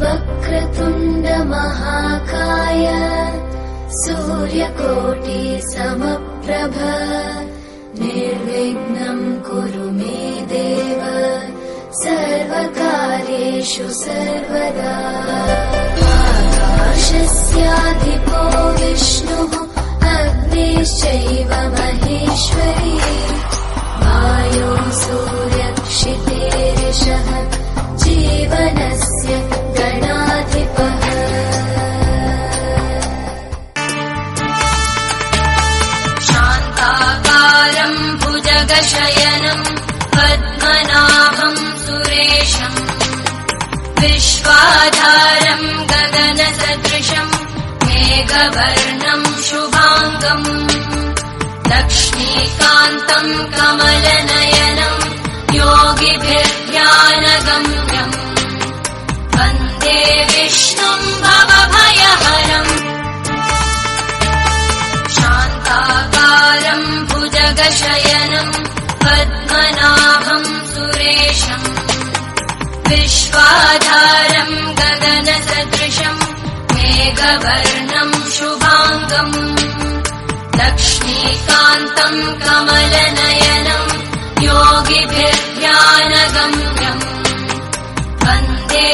वक्रतुण्ड महाकाय सूर्यकोटि समप्रभ निर्विघ्नं कुरु मे देव सर्वकार्येषु सर्वदा। आकाशस्याधिपो विष्णुः अग्निश्चैव महेश्वरी वायो सूर्यक्षितेरिषः जीवनस्य गणाधिपः। शान्ताकारं भुजगशयनं पद्मनाभं सुरेशं विश्वाधारं गगनसदृशं मेघवर्णं शुभाङ्गं लक्ष्मीकान्तं कमलनयनं योगिभिर्ध्यानगम्यम् वन्दे विष्णुं भवभयहरम्। शान्ताकारं भुजगशयनं पद्मनाभं सुरेशं विश्वाधारं गगनसदृशं मेघवर्णं शुभाङ्गं लक्ष्मीकान्तं कमलनयनं योगिभिर्ध्यानगम्यम् वन्दे